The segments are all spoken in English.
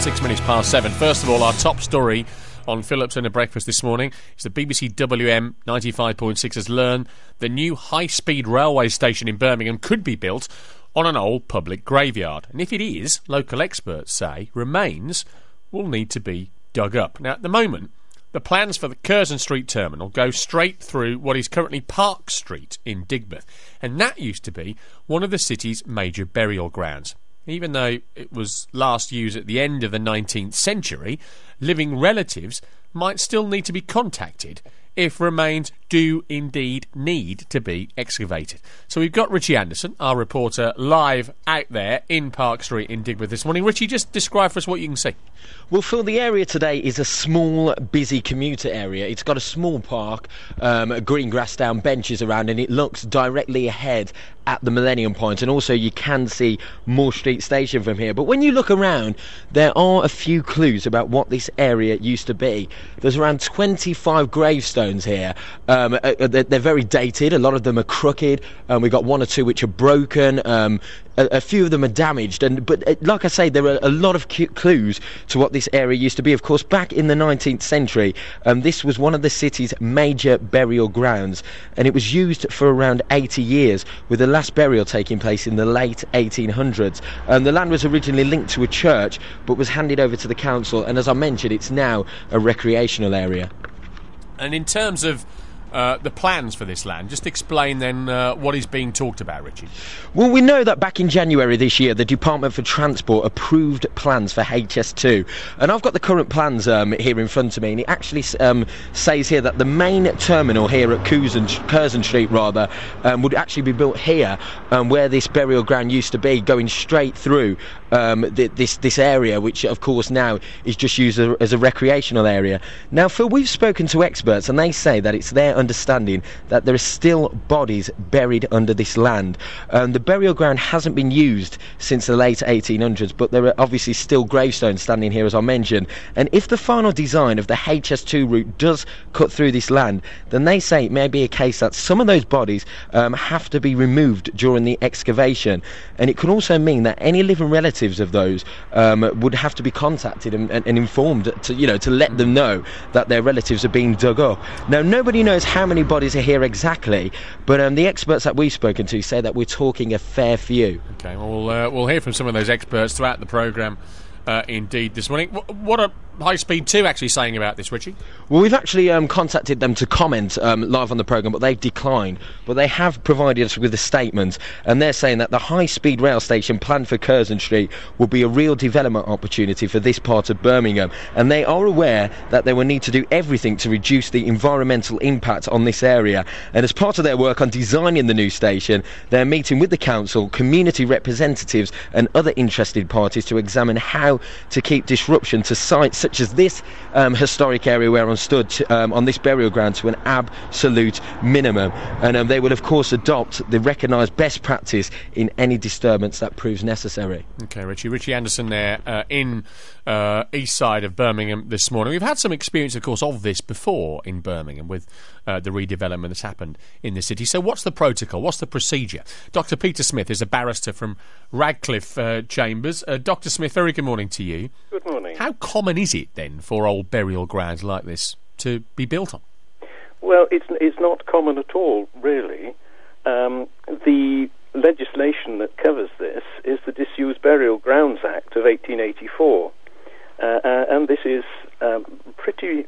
7. First of all, our top story on Phillips and a Breakfast this morning is the BBC WM 95.6 has learned the new high-speed railway station in Birmingham could be built on an old public graveyard. And if it is, local experts say, remains will need to be dug up. Now, at the moment, the plans for the Curzon Street terminal go straight through what is currently Park Street in Digbeth, and that used to be one of the city's major burial grounds. Even though it was last used at the end of the 19th century, living relatives might still need to be contacted if remains do indeed need to be excavated. So we've got Richie Anderson, our reporter, live out there in Park Street in Digbeth this morning. Richie, just describe for us what you can see. Well, Phil, the area today is a small, busy commuter area. It's got a small park, green grass down, benches around, and it looks directly ahead at the Millennium Point, and also you can see Moore Street Station from here. But when you look around, there are a few clues about what this area used to be. There's around 25 gravestones here. They're very dated. A lot of them are crooked. We've got one or two which are broken. A few of them are damaged, but like I say, there are a lot of clues to what this area used to be. Of course, back in the 19th century, this was one of the city's major burial grounds, and it was used for around 80 years, with the last burial taking place in the late 1800s. The land was originally linked to a church, but was handed over to the council, and as I mentioned, it's now a recreational area. And in terms of the plans for this land, just explain then what is being talked about, Richie. Well, we know that back in January this year, the Department for Transport approved plans for HS2, and I've got the current plans here in front of me, and it actually says here that the main terminal here at Curzon Street would actually be built here, where this burial ground used to be, going straight through this area, which of course now is just used as a recreational area. Now, Phil, we've spoken to experts, and they say that it's their understanding that there are still bodies buried under this land. The burial ground hasn't been used since the late 1800s, but there are obviously still gravestones standing here, as I mentioned. And if the final design of the HS2 route does cut through this land, then they say it may be a case that some of those bodies have to be removed during the excavation. And it could also mean that any living relatives of those would have to be contacted and informed to let them know that their relatives are being dug up. Now, nobody knows how many bodies are here exactly, but the experts that we've spoken to say that we're talking a fair few. Okay, well, we'll hear from some of those experts throughout the programme indeed this morning. What are High Speed 2 actually saying about this, Richie? Well, we've actually contacted them to comment live on the programme, but they've declined. But they have provided us with a statement, and they're saying that the high-speed rail station planned for Curzon Street will be a real development opportunity for this part of Birmingham, and they are aware that they will need to do everything to reduce the environmental impact on this area. And as part of their work on designing the new station, they're meeting with the council, community representatives and other interested parties to examine how to keep disruption to sites such as this historic area where I'm stood on this burial ground to an absolute minimum. And they will of course adopt the recognised best practice in any disturbance that proves necessary. Okay, Richie Anderson there in east side of Birmingham this morning. We've had some experience, of course, of this before in Birmingham with the redevelopment that's happened in the city. So what's the protocol? What's the procedure? Dr. Peter Smith is a barrister from Radcliffe Chambers. Dr. Smith, very good morning to you. Good morning. How common is it then for old burial grounds like this to be built on? Well, it's not common at all, really. The legislation that covers this is the Disused Burial Grounds Act of 1884, and this is pretty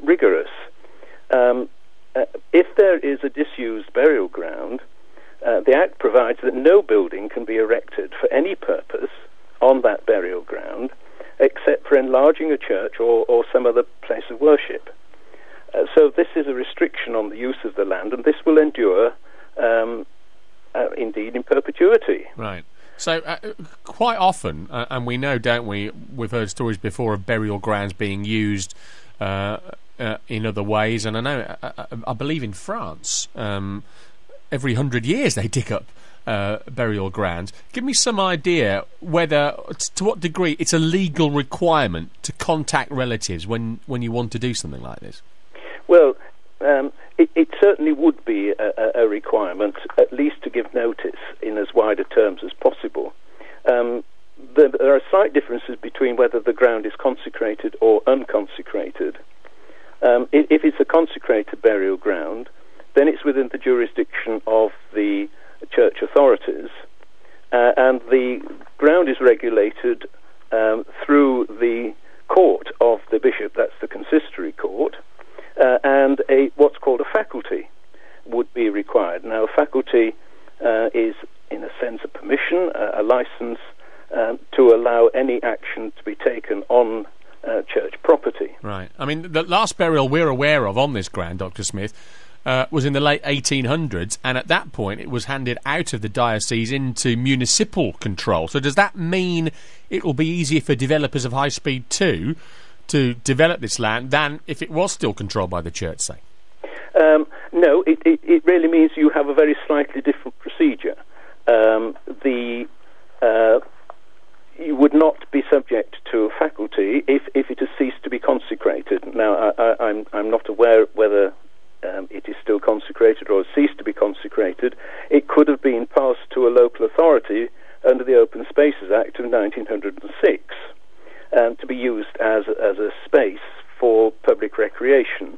rigorous. If there is a disused burial ground, the Act provides that no building can be erected for any purpose on that burial ground except for enlarging a church or some other place of worship. So this is a restriction on the use of the land, and this will endure indeed in perpetuity. Right. So quite often, and we know, don't we, we've heard stories before of burial grounds being used in other ways, and I know, I believe in France, every 100 years they dig up burial grounds. Give me some idea whether, to what degree, it's a legal requirement to contact relatives when you want to do something like this. Well, it certainly would be a requirement, at least to give notice in as wide a terms as possible. there are slight differences between whether the ground is consecrated or unconsecrated. If it's a consecrated burial ground, then it's within the jurisdiction of the church authorities, and the ground is regulated through the court of the bishop, that's the consistory court, and what's called a faculty would be required. Now, a faculty is, in a sense, a permission, a license to allow any action to be taken on church property. Right. I mean, the last burial we're aware of on this ground, Dr. Smith, was in the late 1800s, and at that point it was handed out of the diocese into municipal control. So does that mean it will be easier for developers of High Speed 2 to develop this land than if it was still controlled by the church, say? No, it really means you have a very slightly different procedure. You would not be subject to a faculty if it has ceased to be consecrated. Now, I'm not aware whether it is still consecrated or has ceased to be consecrated. It could have been passed to a local authority under the Open Spaces Act of 1906 to be used as a space for public recreation,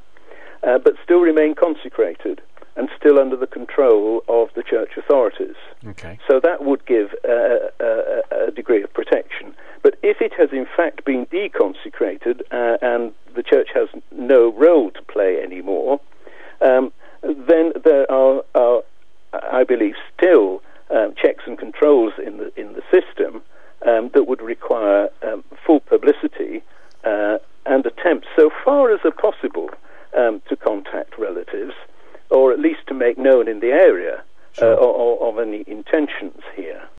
but still remain consecrated and still under the control of the church authorities. Okay. So that would give a degree of protection. But if it has in fact been deconsecrated and the church has no role to play anymore, then there are, I believe, still checks and controls in the system that would require full publicity and attempts, so far as are possible, to contact relatives, or at least to make known in the area